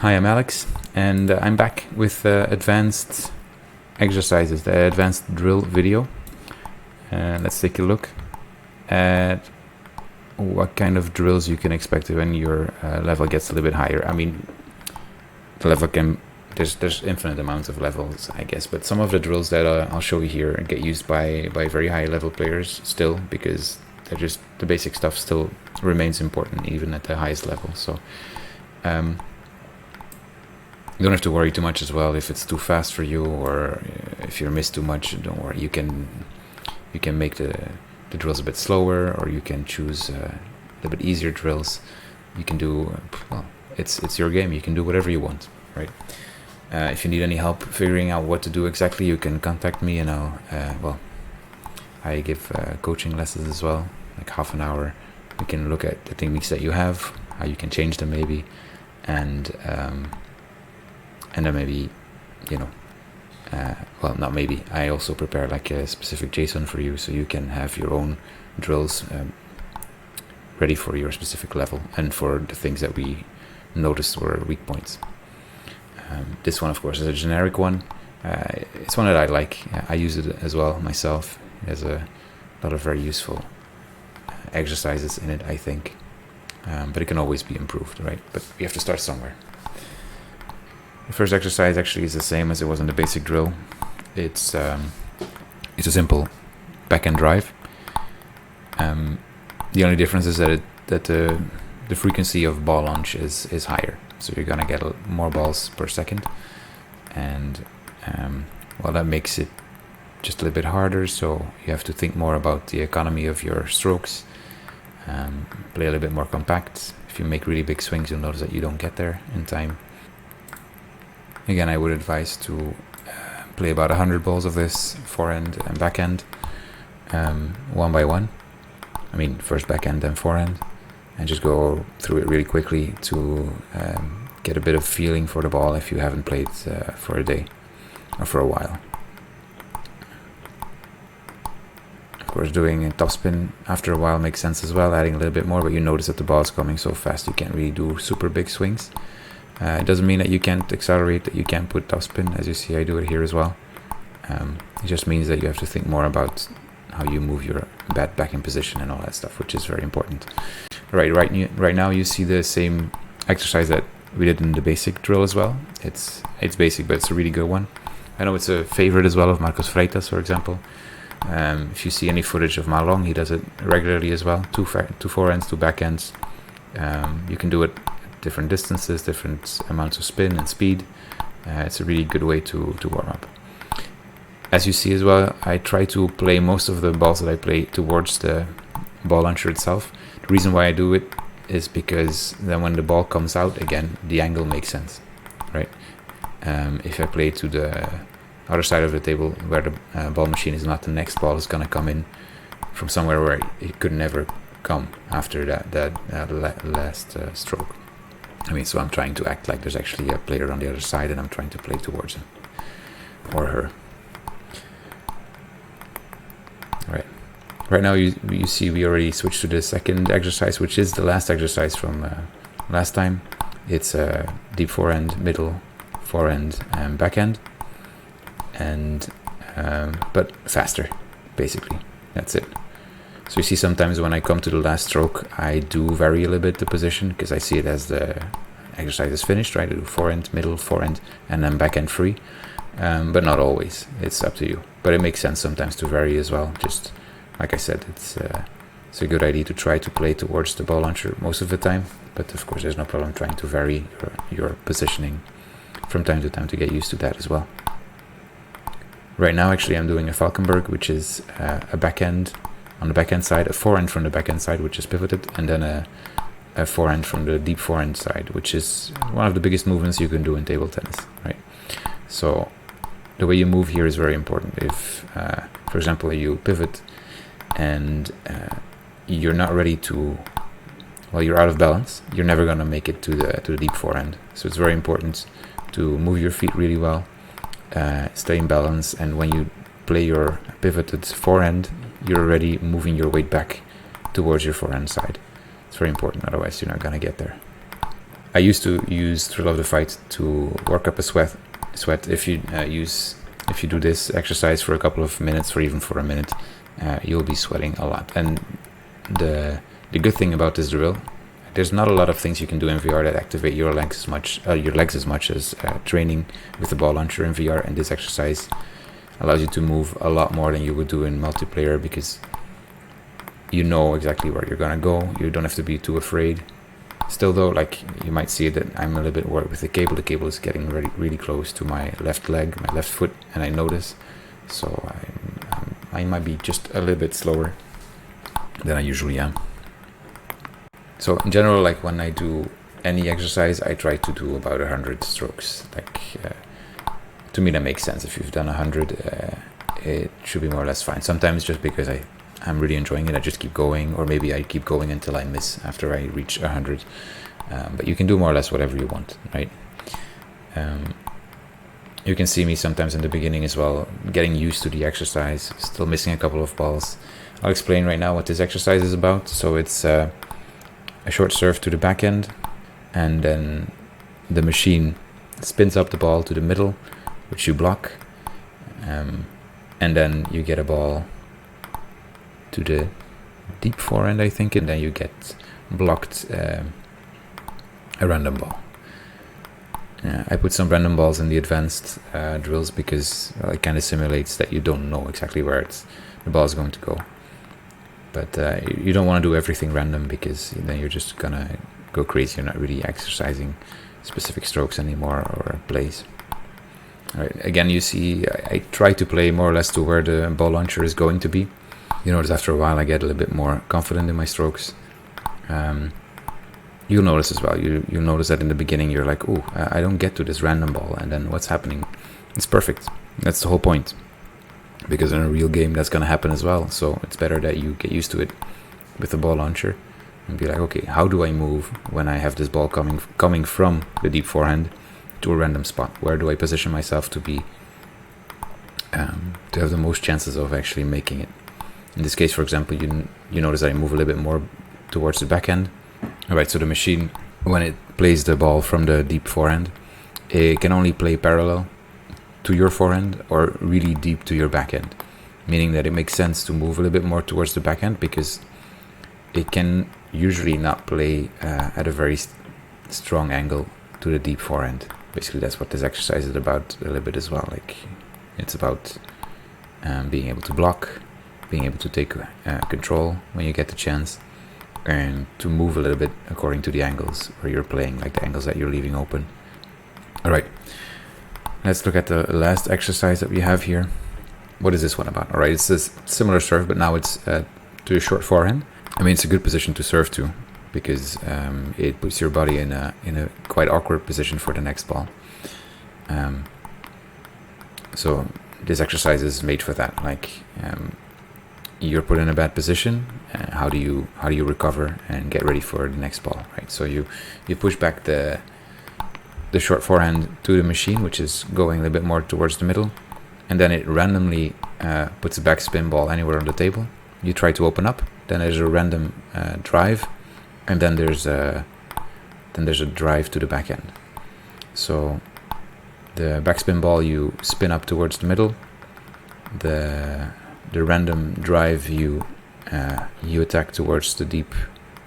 Hi, I'm Alex, and I'm back with advanced exercises, the advanced drill video. Let's take a look at what kind of drills you can expect when your level gets a little bit higher. I mean, the level there's infinite amounts of levels, I guess, but some of the drills that I'll show you here get used by very high level players still, because they're just, the basic stuff still remains important even at the highest level. So you don't have to worry too much as well if it's too fast for you, or if you miss too much. Don't worry, you can make the drills a bit slower, or you can choose a little bit easier drills. You can do, well, it's your game, you can do whatever you want, right? If you need any help figuring out what to do exactly, you can contact me, and I'll I give coaching lessons as well, like half an hour. We can look at the techniques that you have, how you can change them maybe, and then maybe, well, not maybe, I also prepare like a specific JSON for you, so you can have your own drills ready for your specific level and for the things that we noticed were weak points. This one, of course, is a generic one. It's one that I like. I use it as well myself. It has a lot of very useful exercises in it, I think, but it can always be improved, right? But we have to start somewhere. The first exercise actually is the same as it was in the basic drill. It's a simple backhand drive. The only difference is that the frequency of ball launch is higher, so you're gonna get more balls per second, and well, that makes it just a little bit harder. So you have to think more about the economy of your strokes. Play a little bit more compact. If you make really big swings, you'll notice that you don't get there in time. Again, I would advise to play about 100 balls of this, forehand and backhand, one by one. I mean, first backhand, then forehand, and just go through it really quickly to get a bit of feeling for the ball if you haven't played for a day or for a while. Of course, doing a topspin after a while makes sense as well, adding a little bit more, but you notice that the ball is coming so fast you can't really do super big swings. It doesn't mean that you can't accelerate, that you can't put topspin. As you see, I do it here as well. It just means that you have to think more about how you move your bat back in position and all that stuff, which is very important. Right now you see the same exercise that we did in the basic drill as well. It's basic, but it's a really good one. I know it's a favorite as well of Marcos Freitas, for example. If you see any footage of Malong, he does it regularly as well. Two forehands, two backhands. You can do it different distances, different amounts of spin and speed. It's a really good way to warm up. As you see as well, I try to play most of the balls that I play towards the ball launcher itself. The reason why I do it is because then when the ball comes out again, the angle makes sense, right? If I play to the other side of the table where the ball machine is not, the next ball is going to come in from somewhere where it could never come after that last stroke. I mean, so I'm trying to act like there's actually a player on the other side, and I'm trying to play towards him or her. Right now you see we already switched to the second exercise, which is the last exercise from last time. It's a deep forehand, middle forehand, and backhand, and but faster, basically. That's it. So you see sometimes when I come to the last stroke, I do vary a little bit the position, because I see it as the exercise is finished, right? I do forehand, middle, forehand, and then backhand free. But not always. It's up to you. But it makes sense sometimes to vary as well. Just like I said, it's a good idea to try to play towards the ball launcher most of the time. But of course, there's no problem trying to vary your positioning from time to time to get used to that as well. Right now, actually, I'm doing a FALCKENBERG, which is a backhand on the backhand side, a forehand from the backhand side, which is pivoted, and then a forehand from the deep forehand side, which is one of the biggest movements you can do in table tennis, right? So the way you move here is very important. If, for example, you pivot and you're not ready to, well, you're out of balance, you're never going to make it to the deep forehand. So it's very important to move your feet really well, stay in balance, and when you play your pivoted forehand, you're already moving your weight back towards your forehand side. It's very important, otherwise you're not going to get there. I used to use Thrill of the Fight to work up a sweat. If you do this exercise for a couple of minutes or even for a minute, you'll be sweating a lot. And the good thing about this drill, there's not a lot of things you can do in VR that activate your legs as much as training with the ball launcher in VR. And this exercise allows you to move a lot more than you would do in multiplayer, because you know exactly where you're gonna go. You don't have to be too afraid. Still though, like, you might see that I'm a little bit worried with the cable. The cable is getting really close to my left leg, my left foot, and I notice. So I might be just a little bit slower than I usually am. So in general, like, when I do any exercise, I try to do about 100 strokes. Like, to me that makes sense. If you've done 100, it should be more or less fine. Sometimes just because I'm really enjoying it, I just keep going, or maybe I keep going until I miss after I reach 100. But you can do more or less whatever you want, right? You can see me sometimes in the beginning as well, getting used to the exercise, still missing a couple of balls. I'll explain right now what this exercise is about. So it's a short serve to the backhand, and then the machine spins up the ball to the middle, which you block, and then you get a ball to the deep forehand, I think, and then you get blocked a random ball. I put some random balls in the advanced drills because it kind of simulates that you don't know exactly where the ball is going to go. But you don't want to do everything random, because then you're just gonna go crazy. You're not really exercising specific strokes anymore or plays. All right, again, you see I try to play more or less to where the ball launcher is going to be. You notice after a while I get a little bit more confident in my strokes. You'll notice as well, you'll notice that in the beginning you're like, oh, I don't get to this random ball, and then what's happening? It's perfect. That's the whole point. Because in a real game that's going to happen as well. So it's better that you get used to it with the ball launcher and be like, okay, how do I move when I have this ball coming from the deep forehand to a random spot? Where do I position myself to be to have the most chances of actually making it? In this case, for example, you notice that I move a little bit more towards the backhand. All right, so the machine, when it plays the ball from the deep forehand, it can only play parallel to your forehand or really deep to your backhand, meaning that it makes sense to move a little bit more towards the backhand, because it can usually not play at a very strong angle to the deep forehand. Basically, that's what this exercise is about a little bit as well. Like, it's about being able to block, being able to take control when you get the chance, and to move a little bit according to the angles where you're playing, like the angles that you're leaving open. All right. Let's look at the last exercise that we have here. What is this one about? All right, it's a similar serve, but now it's to a short forehand. I mean, it's a good position to serve to, because it puts your body in a quite awkward position for the next ball. So this exercise is made for that. Like, you're put in a bad position. How do you recover and get ready for the next ball? Right. So you push back the short forehand to the machine, which is going a little bit more towards the middle, and then it randomly puts a backspin ball anywhere on the table. You try to open up, then there's a random drive, and then there's a drive to the backhand. So the backspin ball you spin up towards the middle, the random drive you attack towards the deep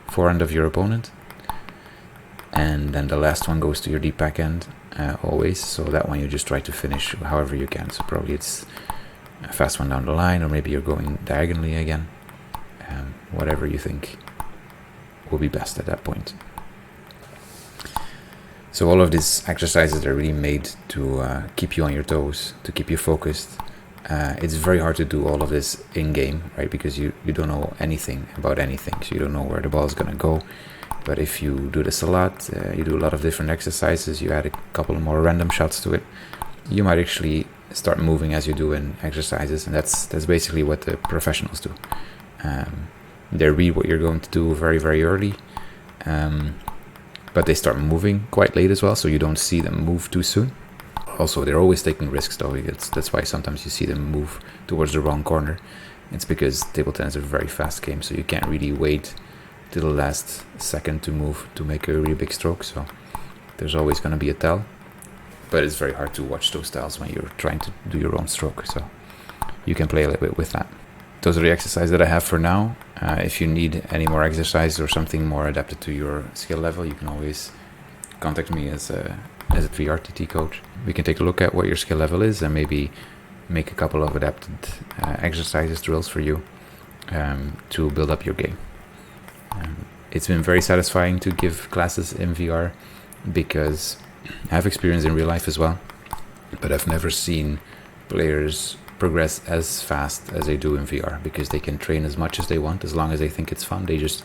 forehand of your opponent. And then the last one goes to your deep backhand always. So that one you just try to finish however you can. So probably it's a fast one down the line, or maybe you're going diagonally again. Whatever you think will be best at that point. So all of these exercises are really made to keep you on your toes, to keep you focused. It's very hard to do all of this in-game, right? Because you don't know anything about anything. So you don't know where the ball is going to go. But if you do this a lot, you do a lot of different exercises, you add a couple more random shots to it, you might actually start moving as you do in exercises. And that's basically what the professionals do. They read what you're going to do very, very early. But they start moving quite late as well, so you don't see them move too soon. Also, they're always taking risks, though. That's why sometimes you see them move towards the wrong corner. It's because table tennis is a very fast game, so you can't really wait till the last second to move to make a really big stroke. So There's always going to be a tell, but it's very hard to watch those tells when you're trying to do your own stroke, so you can play a little bit with that. Those are the exercises that I have for now. If you need any more exercise or something more adapted to your skill level, you can always contact me as a VRTT coach. We can take a look at what your skill level is and maybe make a couple of adapted exercises, drills for you to build up your game. It's been very satisfying to give classes in VR because I have experience in real life as well, but I've never seen players progress as fast as they do in VR, because they can train as much as they want as long as they think it's fun. They just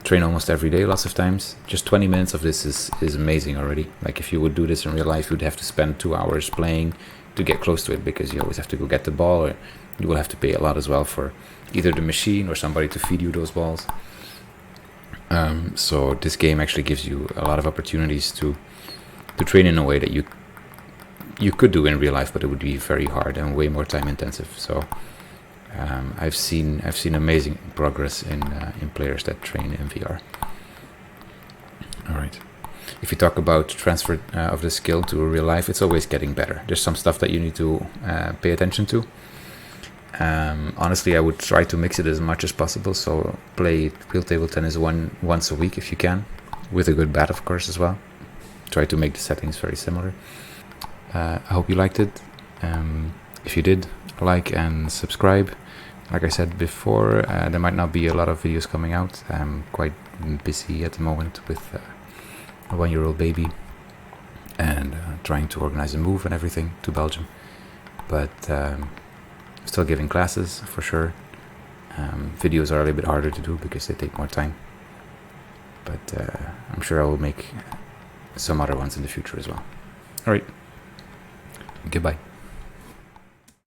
train almost every day, lots of times. Just 20 minutes of this is amazing already. Like if you would do this in real life, you'd have to spend 2 hours playing to get close to it, because you always have to go get the ball, or you will have to pay a lot as well for either the machine or somebody to feed you those balls. So this game actually gives you a lot of opportunities to train in a way that you could do in real life, but it would be very hard and way more time intensive. So I've seen amazing progress in players that train in VR. All right. If you talk about transfer of the skill to real life, it's always getting better. There's some stuff that you need to pay attention to. Honestly, I would try to mix it as much as possible. So play wheel table tennis once a week if you can, with a good bat, of course, as well. Try to make the settings very similar. I hope you liked it. If you did, like and subscribe. Like I said before, there might not be a lot of videos coming out. I'm quite busy at the moment with a 1-year-old baby and trying to organize a move and everything to Belgium. But still giving classes for sure. Videos are a little bit harder to do because they take more time. But I'm sure I will make some other ones in the future as well. All right. Goodbye.